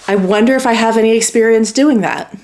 I wonder if I have any experience doing that.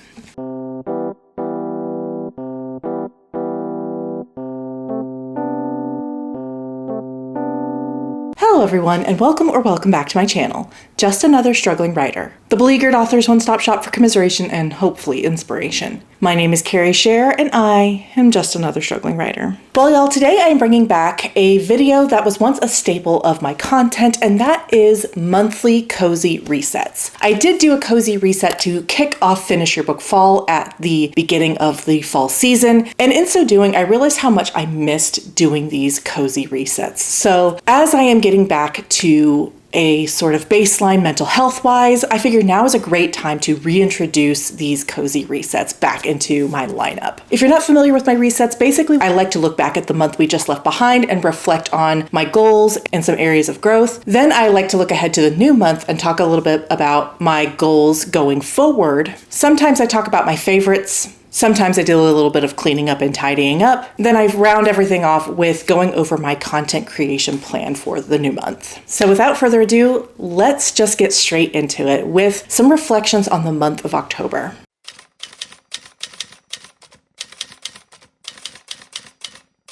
Hello everyone, and welcome back to my channel, Just Another Struggling Writer, the beleaguered author's one-stop shop for commiseration and hopefully inspiration. My name is Carrie Scher, and I am just another struggling writer. Well, y'all, today I am bringing back a video that was once a staple of my content, and that is monthly cozy resets. I did do a cozy reset to kick off Finish Your Book Fall at the beginning of the fall season, and in so doing, I realized how much I missed doing these cozy resets. So as I am getting back to a sort of baseline mental health wise, I figured now is a great time to reintroduce these cozy resets back into my lineup. If you're not familiar with my resets, basically I like to look back at the month we just left behind and reflect on my goals and some areas of growth. Then I like to look ahead to the new month and talk a little bit about my goals going forward. Sometimes I talk about my favorites. Sometimes I do a little bit of cleaning up and tidying up. Then I round everything off with going over my content creation plan for the new month. So without further ado, let's just get straight into it with some reflections on the month of October.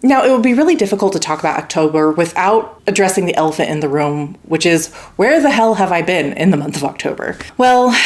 Now, it would be really difficult to talk about October without addressing the elephant in the room, which is, where the hell have I been in the month of October? Well,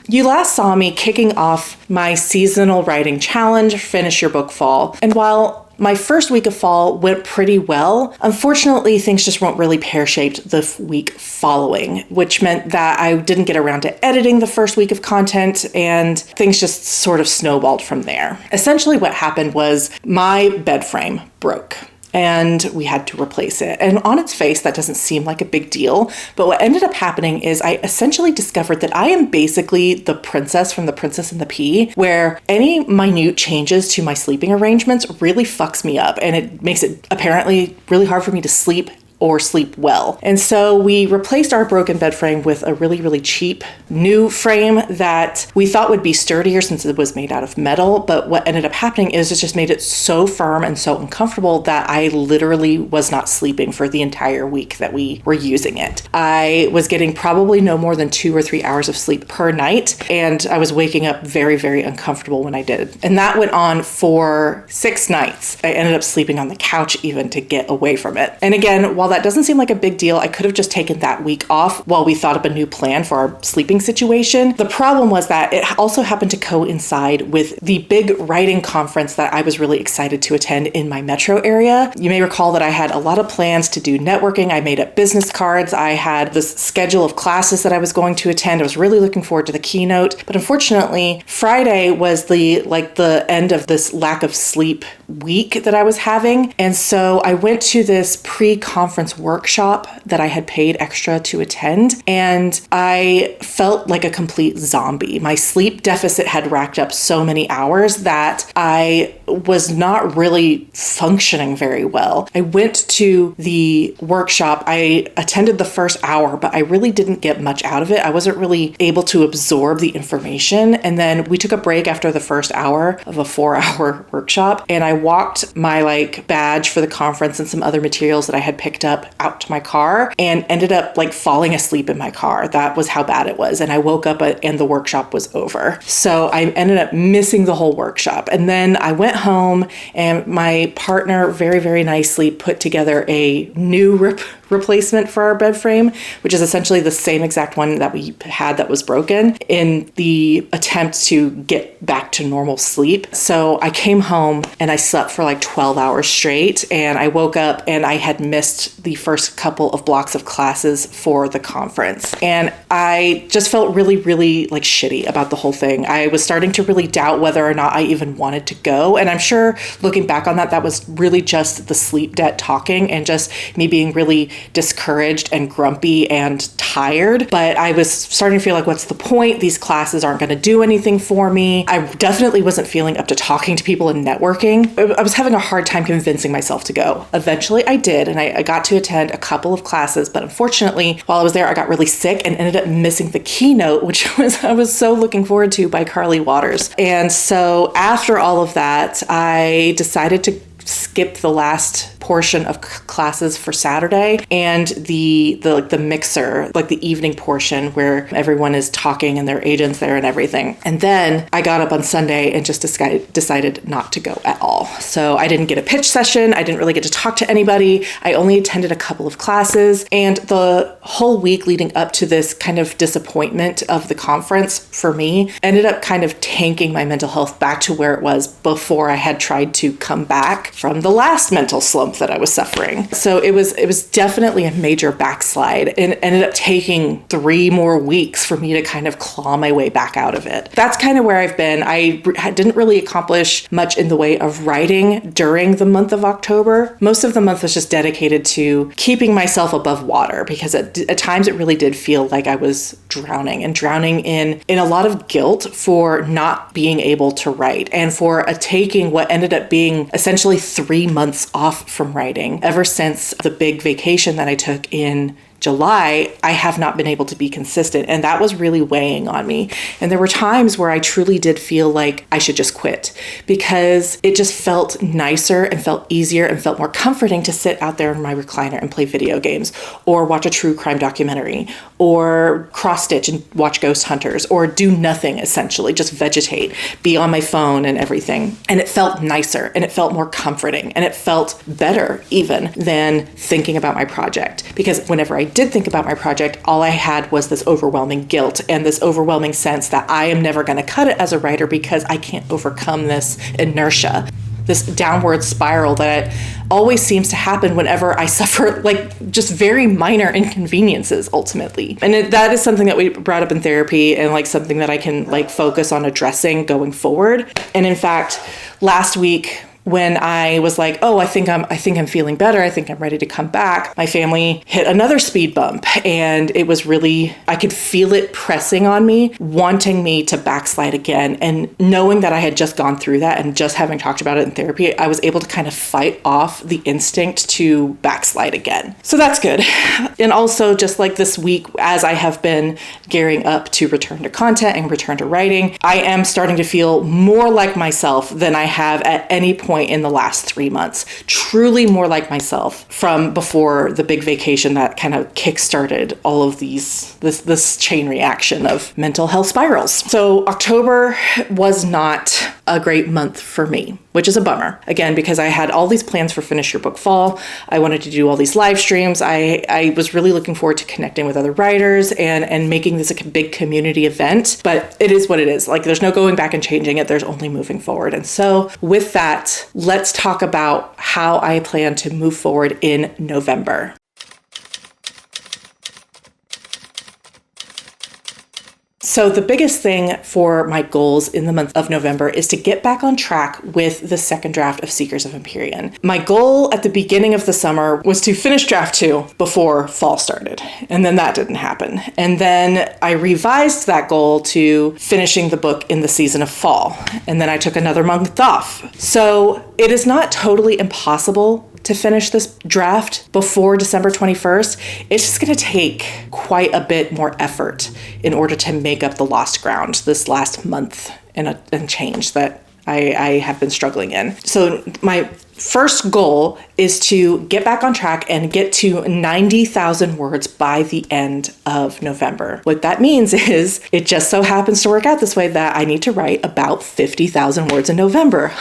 you last saw me kicking off my seasonal writing challenge, Finish Your Book Fall. And while my first week of fall went pretty well, unfortunately, things just weren't really pear-shaped the week following, which meant that I didn't get around to editing the first week of content, and things just sort of snowballed from there. Essentially, what happened was my bed frame broke, and we had to replace it. And on its face, that doesn't seem like a big deal. But what ended up happening is I essentially discovered that I am basically the princess from The Princess and the Pea, where any minute changes to my sleeping arrangements really fucks me up. And it makes it apparently really hard for me to sleep or sleep well. And so we replaced our broken bed frame with a really, really cheap new frame that we thought would be sturdier since it was made out of metal. But what ended up happening is it just made it so firm and so uncomfortable that I literally was not sleeping for the entire week that we were using it. I was getting probably no more than 2 or 3 hours of sleep per night, and I was waking up very, very uncomfortable when I did. And that went on for 6 nights. I ended up sleeping on the couch even to get away from it. And again, while that doesn't seem like a big deal, I could have just taken that week off while we thought up a new plan for our sleeping situation. The problem was that it also happened to coincide with the big writing conference that I was really excited to attend in my metro area. You may recall that I had a lot of plans to do networking. I made up business cards. I had this schedule of classes that I was going to attend. I was really looking forward to the keynote. But unfortunately, Friday was the end of this lack of sleep week that I was having. And so I went to this pre-conference workshop that I had paid extra to attend, and I felt like a complete zombie. My sleep deficit had racked up so many hours that I was not really functioning very well. I went to the workshop. I attended the first hour, but I really didn't get much out of it. I wasn't really able to absorb the information. And then we took a break after the first hour of a 4-hour workshop, and I walked my badge for the conference and some other materials that I had picked up out to my car and ended up falling asleep in my car. That was how bad it was. And I woke up and the workshop was over. So I ended up missing the whole workshop. And then I went home, and my partner very, very nicely put together a new replacement for our bed frame, which is essentially the same exact one that we had that was broken, in the attempt to get back to normal sleep. So I came home and I slept for 12 hours straight, and I woke up and I had missed the first couple of blocks of classes for the conference. And I just felt really, really shitty about the whole thing. I was starting to really doubt whether or not I even wanted to go. And I'm sure looking back on that was really just the sleep debt talking and just me being really discouraged and grumpy and tired. But I was starting to feel what's the point? These classes aren't going to do anything for me. I definitely wasn't feeling up to talking to people and networking. I was having a hard time convincing myself to go. Eventually I did, and I got to attend a couple of classes, but unfortunately, while I was there, I got really sick and ended up missing the keynote, which I was so looking forward to, by Carly Waters. And so after all of that, I decided to skip the last portion of classes for Saturday and the mixer, like the evening portion where everyone is talking and their agents there and everything. And then I got up on Sunday and just decided not to go at all. So I didn't get a pitch session. I didn't really get to talk to anybody. I only attended a couple of classes, and the whole week leading up to this kind of disappointment of the conference for me ended up kind of tanking my mental health back to where it was before I had tried to come back from the last mental slump that I was suffering. So it was definitely a major backslide, and ended up taking 3 more weeks for me to kind of claw my way back out of it. That's kind of where I've been. I didn't really accomplish much in the way of writing during the month of October. Most of the month was just dedicated to keeping myself above water, because at times it really did feel like I was drowning in a lot of guilt for not being able to write, and for taking what ended up being essentially 3 months off from writing. Ever since the big vacation that I took in July, I have not been able to be consistent, and that was really weighing on me. And there were times where I truly did feel like I should just quit, because it just felt nicer and felt easier and felt more comforting to sit out there in my recliner and play video games, or watch a true crime documentary, or cross stitch and watch Ghost Hunters, or do nothing, essentially just vegetate, be on my phone and everything. And it felt nicer, and it felt more comforting, and it felt better even than thinking about my project, because whenever I did think about my project, all I had was this overwhelming guilt and this overwhelming sense that I am never going to cut it as a writer because I can't overcome this inertia, this downward spiral that always seems to happen whenever I suffer like just very minor inconveniences ultimately. And that is something that we brought up in therapy, and like something that I can like focus on addressing going forward. And in fact, last week, when I was like, oh, I think I'm feeling better, I think I'm ready to come back, my family hit another speed bump, and it was really, I could feel it pressing on me, wanting me to backslide again. And knowing that I had just gone through that, and just having talked about it in therapy, I was able to kind of fight off the instinct to backslide again. So that's good. And also, just like this week, as I have been gearing up to return to content and return to writing, I am starting to feel more like myself than I have at any point in the last 3 months. Truly more like myself from before the big vacation that kind of kickstarted all of this chain reaction of mental health spirals. So October was not a great month for me, which is a bummer. Again, because I had all these plans for Finish Your Book Fall. I wanted to do all these live streams. I was really looking forward to connecting with other writers and making this a big community event, but it is what it is. Like, there's no going back and changing it. There's only moving forward. And so with that, let's talk about how I plan to move forward in November. So the biggest thing for my goals in the month of November is to get back on track with the second draft of Seekers of Empyrean. My goal at the beginning of the summer was to finish draft 2 before fall started, and then that didn't happen. And then I revised that goal to finishing the book in the season of fall, and then I took another month off. So it is not totally impossible to finish this draft before December 21st. It's just going to take quite a bit more effort in order to make up the lost ground this last month and change that I have been struggling in. So my first goal is to get back on track and get to 90,000 words by the end of November. What that means is it just so happens to work out this way that I need to write about 50,000 words in November.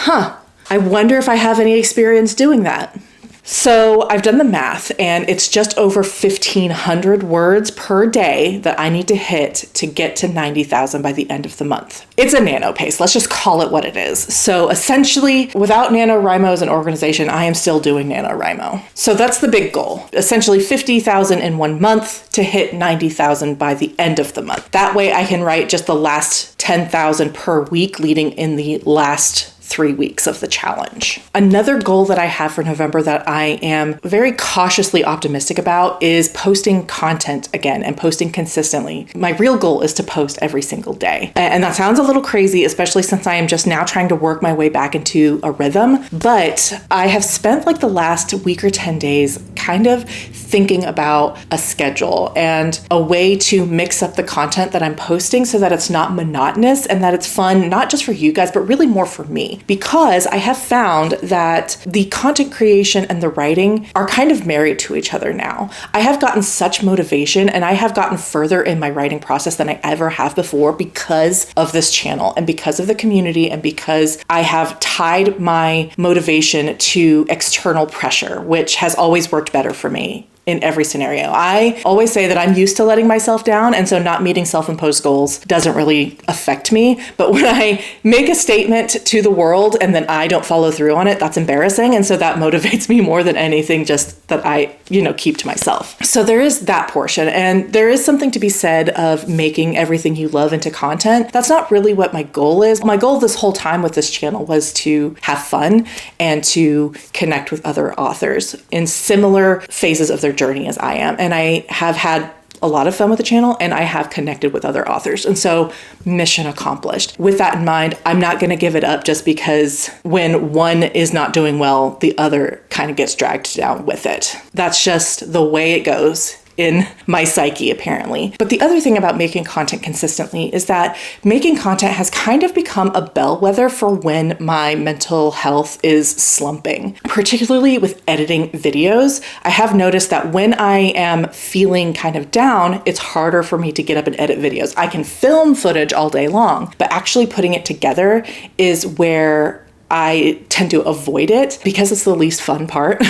I wonder if I have any experience doing that. So I've done the math, and it's just over 1,500 words per day that I need to hit to get to 90,000 by the end of the month. It's a nano pace. Let's just call it what it is. So essentially, without NaNoWriMo as an organization, I am still doing NaNoWriMo. So that's the big goal. Essentially 50,000 in 1 month to hit 90,000 by the end of the month. That way I can write just the last 10,000 per week leading in the last 3 weeks of the challenge. Another goal that I have for November that I am very cautiously optimistic about is posting content again and posting consistently. My real goal is to post every single day. And that sounds a little crazy, especially since I am just now trying to work my way back into a rhythm. But I have spent like the last week or 10 days kind of thinking about a schedule and a way to mix up the content that I'm posting so that it's not monotonous and that it's fun, not just for you guys, but really more for me. Because I have found that the content creation and the writing are kind of married to each other now. I have gotten such motivation and I have gotten further in my writing process than I ever have before because of this channel and because of the community and because I have tied my motivation to external pressure, which has always worked better for me in every scenario. I always say that I'm used to letting myself down, and so not meeting self-imposed goals doesn't really affect me. But when I make a statement to the world and then I don't follow through on it, that's embarrassing. And so that motivates me more than anything, just that I, keep to myself. So there is that portion. And there is something to be said of making everything you love into content. That's not really what my goal is. My goal this whole time with this channel was to have fun and to connect with other authors in similar phases of their journey as I am. And I have had a lot of fun with the channel and I have connected with other authors. And so mission accomplished. With that in mind, I'm not going to give it up just because when one is not doing well, the other kind of gets dragged down with it. That's just the way it goes in my psyche, apparently. But the other thing about making content consistently is that making content has kind of become a bellwether for when my mental health is slumping, particularly with editing videos. I have noticed that when I am feeling kind of down, it's harder for me to get up and edit videos. I can film footage all day long, but actually putting it together is where I tend to avoid it because it's the least fun part.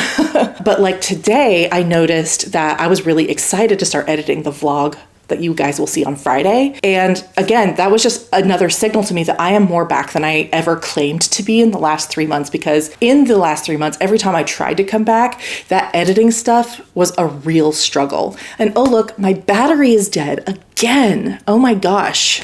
But like today, I noticed that I was really excited to start editing the vlog that you guys will see on Friday. And again, that was just another signal to me that I am more back than I ever claimed to be in the last 3 months, because in the last 3 months, every time I tried to come back, that editing stuff was a real struggle. And oh look, my battery is dead again. Oh my gosh.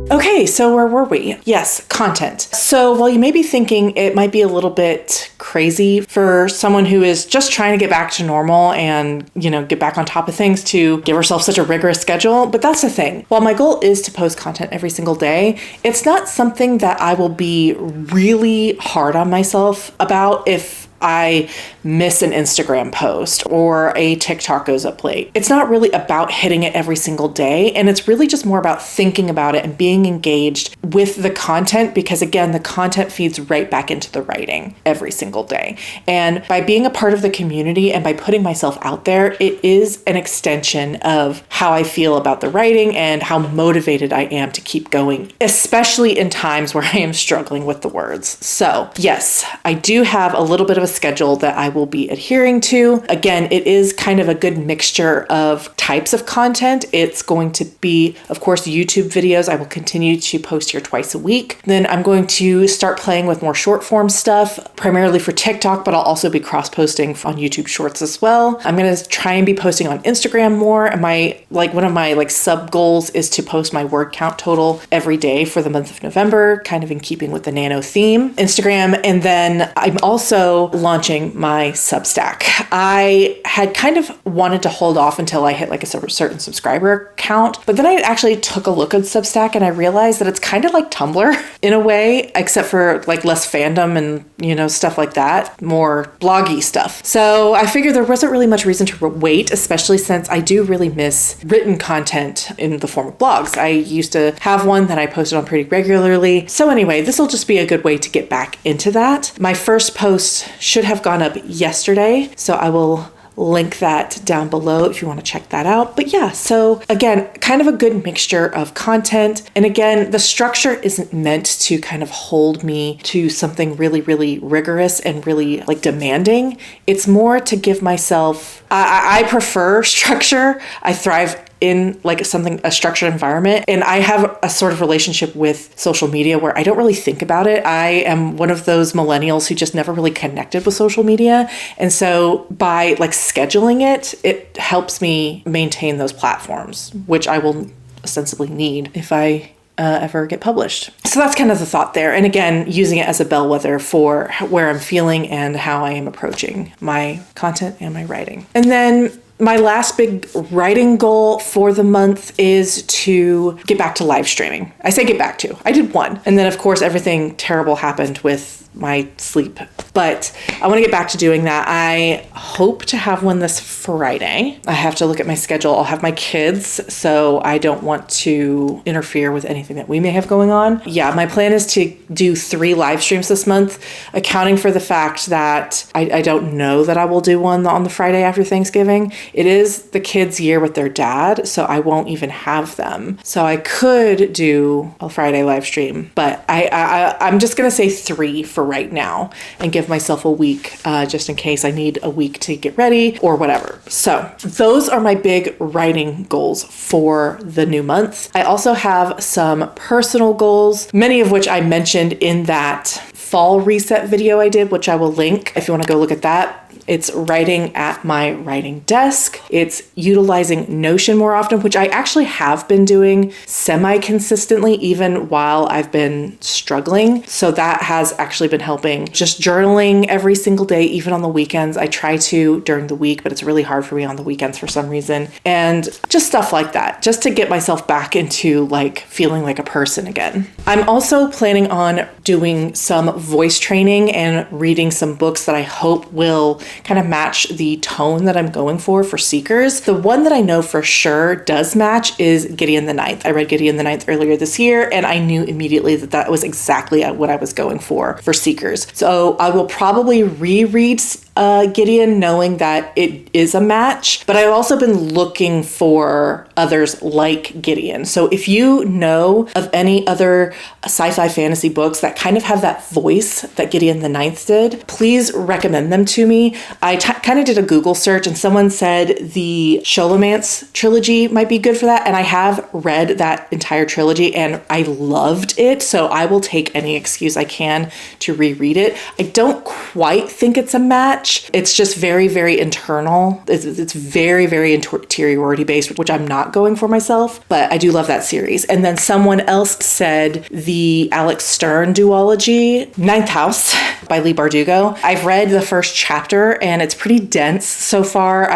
Okay, so where were we? Yes, content. So while you may be thinking it might be a little bit crazy for someone who is just trying to get back to normal and, get back on top of things to give herself such a rigorous schedule, but that's the thing. While my goal is to post content every single day, it's not something that I will be really hard on myself about if I miss an Instagram post or a TikTok goes up late. It's not really about hitting it every single day. And it's really just more about thinking about it and being engaged with the content, because again, the content feeds right back into the writing every single day. And by being a part of the community and by putting myself out there, it is an extension of how I feel about the writing and how motivated I am to keep going, especially in times where I am struggling with the words. So yes, I do have a little bit of a schedule that I will be adhering to. Again, it is kind of a good mixture of types of content. It's going to be, of course, YouTube videos. I will continue to post here twice a week. Then I'm going to start playing with more short form stuff, primarily for TikTok, but I'll also be cross-posting on YouTube Shorts as well. I'm going to try and be posting on Instagram more. And one of my sub goals is to post my word count total every day for the month of November, kind of in keeping with the nano theme, Instagram. And then I'm also launching my Substack. I had kind of wanted to hold off until I hit a certain subscriber count, but then I actually took a look at Substack and I realized that it's kind of like Tumblr in a way, except for less fandom and, stuff like that, more bloggy stuff. So I figured there wasn't really much reason to wait, especially since I do really miss written content in the form of blogs. I used to have one that I posted on pretty regularly. So anyway, this will just be a good way to get back into that. My first post should have gone up yesterday, so I will link that down below if you want to check that out. But yeah, so again, kind of a good mixture of content. And again, the structure isn't meant to kind of hold me to something really, really rigorous and really demanding. It's more to give myself, I prefer structure. I thrive in like a structured environment. And I have a sort of relationship with social media where I don't really think about it. I am one of those millennials who just never really connected with social media. And so by like scheduling it, it helps me maintain those platforms, which I will ostensibly need if I ever get published. So that's kind of the thought there. And again, using it as a bellwether for where I'm feeling and how I am approaching my content and my writing. And then my last big writing goal for the month is to get back to live streaming. I say get back to. I did one. And then, of course, everything terrible happened with my sleep. But I want to get back to doing that. I hope to have one this Friday. I have to look at my schedule. I'll have my kids, so I don't want to interfere with anything that we may have going on. Yeah, my plan is to do 3 live streams this month, accounting for the fact that I don't know that I will do one on the Friday after Thanksgiving. It is the kids' year with their dad, so I won't even have them. So I could do a Friday live stream, but I'm just going to say 3 for right now and give myself a week just in case I need a week to get ready or whatever. So those are my big writing goals for the new month. I also have some personal goals, many of which I mentioned in that fall reset video I did, which I will link if you want to go look at that. It's writing at my writing desk. It's utilizing Notion more often, which I actually have been doing semi-consistently even while I've been struggling. So that has actually been helping. Just journaling every single day, even on the weekends. I try to during the week, but it's really hard for me on the weekends for some reason. And just stuff like that, just to get myself back into like feeling like a person again. I'm also planning on doing some voice training and reading some books that I hope will kind of match the tone that I'm going for Seekers. The one that I know for sure does match is Gideon the Ninth. I read Gideon the Ninth earlier this year, and I knew immediately that that was exactly what I was going for Seekers. So I will probably reread Gideon knowing that it is a match, but I've also been looking for others like Gideon. So if you know of any other sci-fi fantasy books that kind of have that voice that Gideon the Ninth did, please recommend them to me. I kind of did a Google search and someone said the Scholomance trilogy might be good for that. And I have read that entire trilogy and I loved it. So I will take any excuse I can to reread it. I don't quite think it's a match. It's just very, very internal. It's very, very interiority based, which I'm not going for myself, but I do love that series. And then someone else said the Alex Stern duology, Ninth House by Leigh Bardugo. I've read the first chapter and it's pretty dense so far.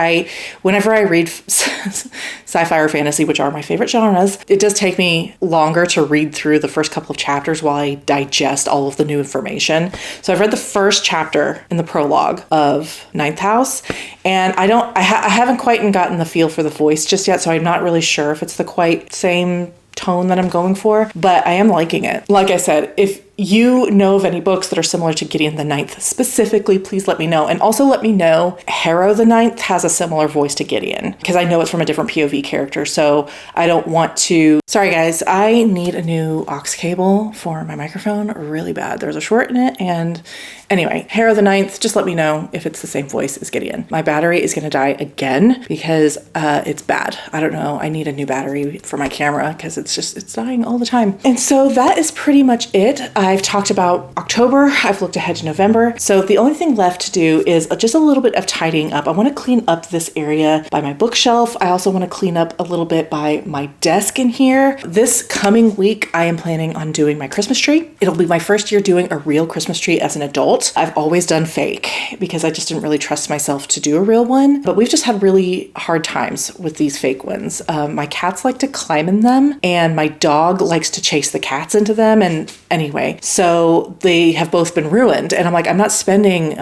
Whenever I read sci-fi or fantasy, which are my favorite genres, it does take me longer to read through the first couple of chapters while I digest all of the new information. So I've read the first chapter in the prologue of Ninth House, and I haven't quite gotten the feel for the voice just yet, so I'm not really sure if it's the quite same tone that I'm going for, but I am liking it. Like I said, if you know of any books that are similar to Gideon the Ninth specifically, please let me know. And also let me know Harrow the Ninth has a similar voice to Gideon, because I know it's from a different POV character. So I don't want to... Sorry guys, I need a new aux cable for my microphone really bad. There's a short in it. And anyway, Harrow the Ninth, just let me know if it's the same voice as Gideon. My battery is going to die again because it's bad. I don't know. I need a new battery for my camera because it's dying all the time. And so that is pretty much it. I've talked about October. I've looked ahead to November. So the only thing left to do is just a little bit of tidying up. I want to clean up this area by my bookshelf. I also want to clean up a little bit by my desk in here. This coming week, I am planning on doing my Christmas tree. It'll be my first year doing a real Christmas tree as an adult. I've always done fake because I just didn't really trust myself to do a real one, but we've just had really hard times with these fake ones. My cats like to climb in them and my dog likes to chase the cats into them. And anyway, so they have both been ruined. And I'm like, I'm not spending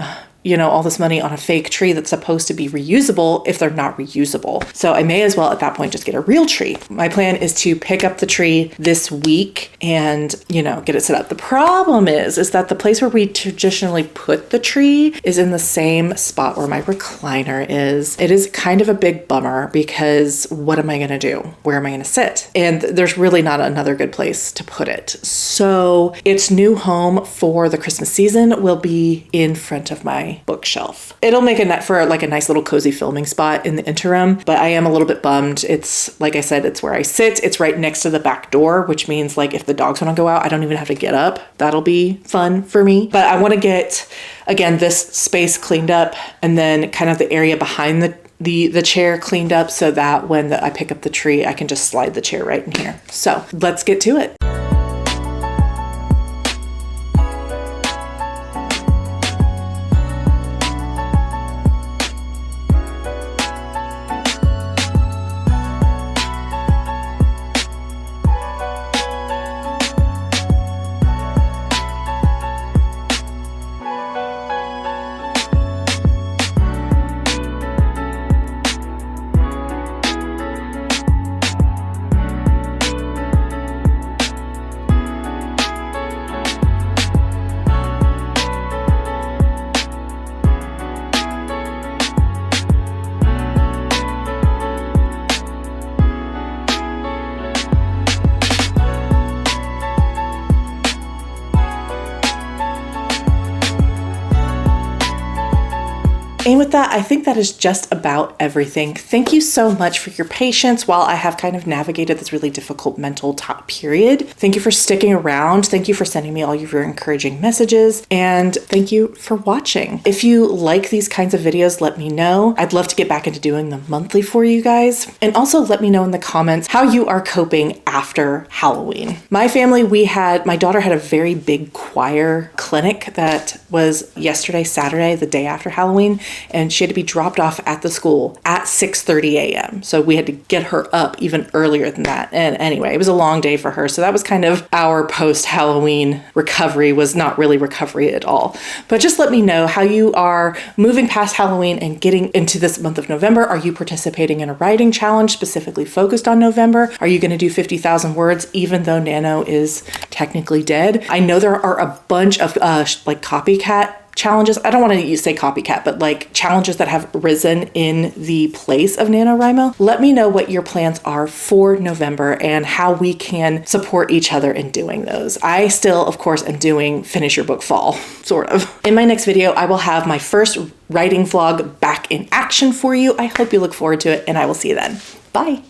all this money on a fake tree that's supposed to be reusable if they're not reusable. So I may as well at that point just get a real tree. My plan is to pick up the tree this week and, get it set up. The problem is that the place where we traditionally put the tree is in the same spot where my recliner is. It is kind of a big bummer because what am I going to do? Where am I going to sit? And there's really not another good place to put it. So its new home for the Christmas season will be in front of my my bookshelf. It'll make a net for like a nice little cozy filming spot in the interim, but I am a little bit bummed. It's, like I said, it's where I sit. It's right next to the back door, which means like if the dogs want to go out, I don't even have to get up. That'll be fun for me. But I want to get, again, this space cleaned up and then kind of the area behind the chair cleaned up so that when I pick up the tree, I can just slide the chair right in here. So let's get to it. And with that, I think that is just about everything. Thank you so much for your patience while I have kind of navigated this really difficult mental period. Thank you for sticking around. Thank you for sending me all of your encouraging messages. And thank you for watching. If you like these kinds of videos, let me know. I'd love to get back into doing them monthly for you guys. And also let me know in the comments how you are coping after Halloween. My family, my daughter had a very big choir clinic that was yesterday, Saturday, the day after Halloween. And she had to be dropped off at the school at 6:30 a.m. So we had to get her up even earlier than that. And anyway, it was a long day for her. So that was kind of our post-Halloween recovery, was not really recovery at all. But just let me know how you are moving past Halloween and getting into this month of November. Are you participating in a writing challenge specifically focused on November? Are you going to do 50,000 words even though Nano is technically dead? I know there are a bunch of like copycat challenges. I don't want to say copycat, but like challenges that have risen in the place of NaNoWriMo. Let me know what your plans are for November and how we can support each other in doing those. I still, of course, am doing Finish Your Book Fall, sort of. In my next video, I will have my first writing vlog back in action for you. I hope you look forward to it, and I will see you then. Bye.